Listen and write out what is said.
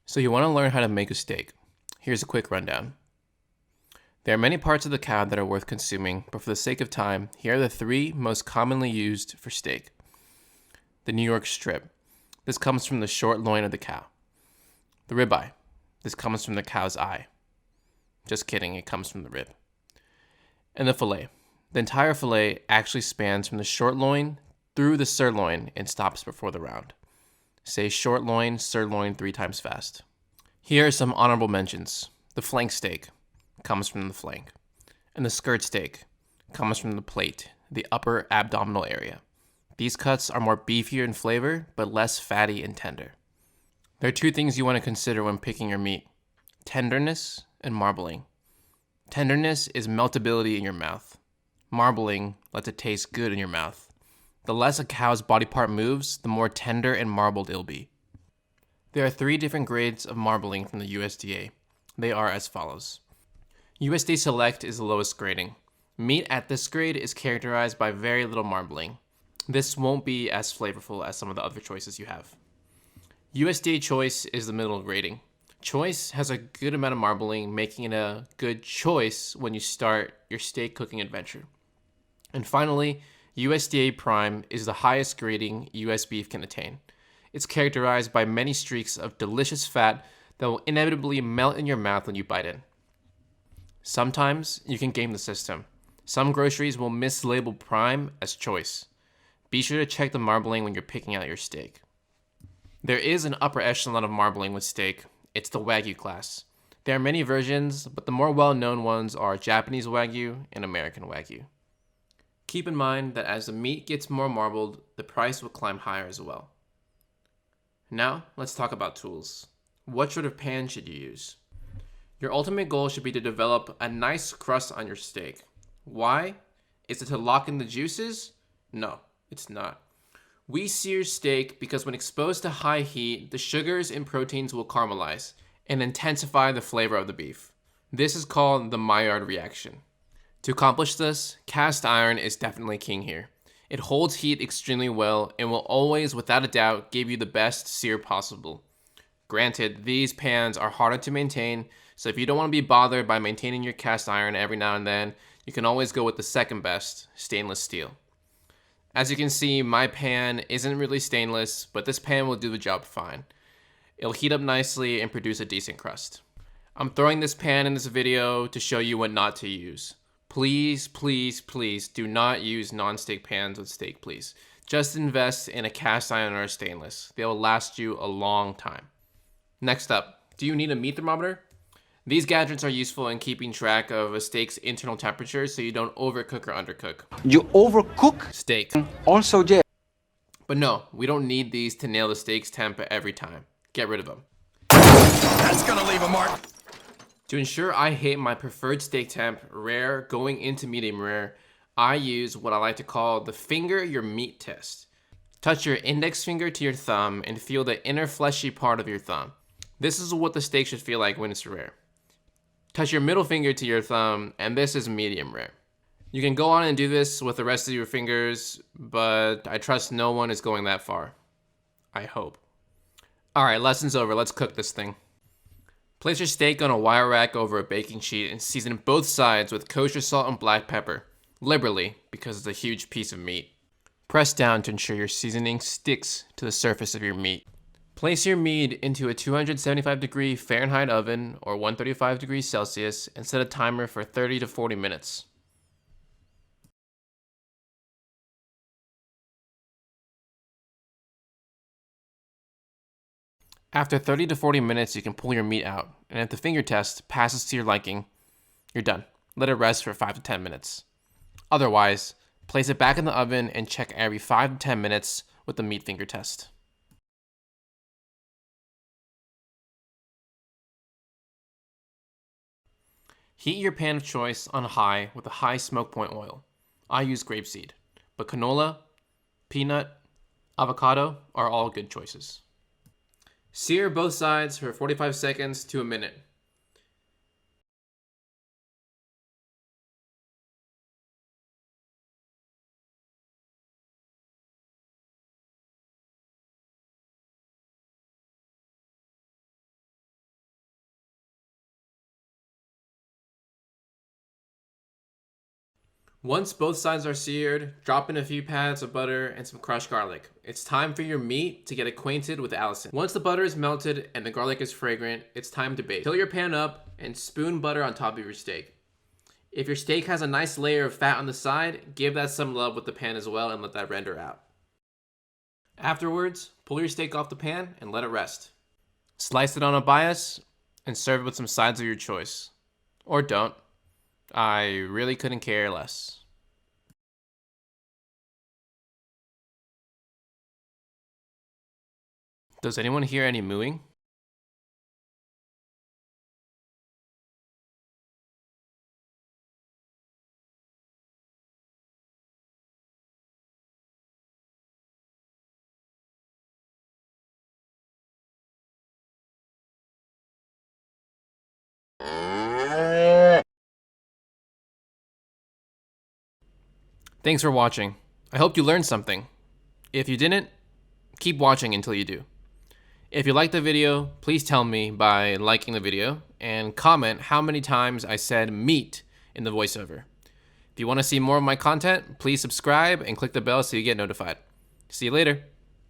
So you want to learn how to make a steak. Here's a quick rundown. There are many parts of the cow that are worth consuming, but for the sake of time, here are the 3 most commonly used for steak. The New York strip. This comes from the short loin of the cow. The ribeye. This comes from the cow's eye. Just kidding, it comes from the rib. And the fillet. The entire fillet actually spans from the short loin through the sirloin and stops before the round. Say short loin, sirloin 3 times fast. Here are some honorable mentions. The flank steak comes from the flank. And the skirt steak comes from the plate, the upper abdominal area. These cuts are more beefier in flavor, but less fatty and tender. There are 2 things you want to consider when picking your meat: tenderness and marbling. Tenderness is meltability in your mouth. Marbling lets it taste good in your mouth. The less a cow's body part moves, the more tender and marbled it'll be. There are 3 different grades of marbling from the USDA. They are as follows. USDA Select is the lowest grading. Meat at this grade is characterized by very little marbling. This won't be as flavorful as some of the other choices you have. USDA Choice is the middle grading. Choice has a good amount of marbling, making it a good choice when you start your steak cooking adventure. And finally, USDA Prime is the highest grading US beef can attain. It's characterized by many streaks of delicious fat that will inevitably melt in your mouth when you bite in. Sometimes you can game the system. Some groceries will mislabel Prime as Choice. Be sure to check the marbling when you're picking out your steak. There is an upper echelon of marbling with steak. It's the Wagyu class. There are many versions, but the more well-known ones are Japanese Wagyu and American Wagyu. Keep in mind that as the meat gets more marbled, the price will climb higher as well. Now, let's talk about tools. What sort of pan should you use? Your ultimate goal should be to develop a nice crust on your steak. Why? Is it to lock in the juices? No, it's not. We sear steak because when exposed to high heat, the sugars and proteins will caramelize and intensify the flavor of the beef. This is called the Maillard reaction. To accomplish this, cast iron is definitely king here. It holds heat extremely well and will always, without a doubt, give you the best sear possible. Granted, these pans are harder to maintain, so if you don't want to be bothered by maintaining your cast iron every now and then, you can always go with the second best, stainless steel. As you can see, my pan isn't really stainless, but this pan will do the job fine. It'll heat up nicely and produce a decent crust. I'm throwing this pan in this video to show you what not to use. Please, please, please do not use non-stick pans with steak, please. Just invest in a cast iron or a stainless. They will last you a long time. Next up, do you need a meat thermometer? These gadgets are useful in keeping track of a steak's internal temperature so you don't overcook or undercook. You overcook Steak. also, yeah. But no, we don't need these to nail the steak's temp every time. Get rid of them. That's gonna leave a mark. To ensure I hit my preferred steak temp, rare, going into medium rare, I use what I like to call the finger your meat test. Touch your index finger to your thumb and feel the inner fleshy part of your thumb. This is what the steak should feel like when it's rare. Touch your middle finger to your thumb, and this is medium rare. You can go on and do this with the rest of your fingers, but I trust no one is going that far. I hope. Alright, lesson's over. Let's cook this thing. Place your steak on a wire rack over a baking sheet and season both sides with kosher salt and black pepper, liberally because it's a huge piece of meat. Press down to ensure your seasoning sticks to the surface of your meat. Place your meat into a 275-degree Fahrenheit oven or 135 degrees Celsius and set a timer for 30 to 40 minutes. After 30 to 40 minutes, you can pull your meat out, and if the finger test passes to your liking, you're done. Let it rest for 5 to 10 minutes. Otherwise, place it back in the oven and check every 5 to 10 minutes with the meat finger test. Heat your pan of choice on high with a high smoke point oil. I use grapeseed, but canola, peanut, avocado are all good choices. Sear both sides for 45 seconds to a minute. Once both sides are seared, drop in a few pads of butter and some crushed garlic. It's time for your meat to get acquainted with Allison. Once the butter is melted and the garlic is fragrant, it's time to bake. Fill your pan up and spoon butter on top of your steak. If your steak has a nice layer of fat on the side, give that some love with the pan as well and let that render out. Afterwards, pull your steak off the pan and let it rest. Slice it on a bias and serve it with some sides of your choice. Or don't. I really couldn't care less. Does anyone hear any mooing? Thanks for watching. I hope you learned something. If you didn't, keep watching until you do. If you liked the video, please tell me by liking the video and comment how many times I said meat in the voiceover. If you want to see more of my content, please subscribe and click the bell so you get notified. See you later.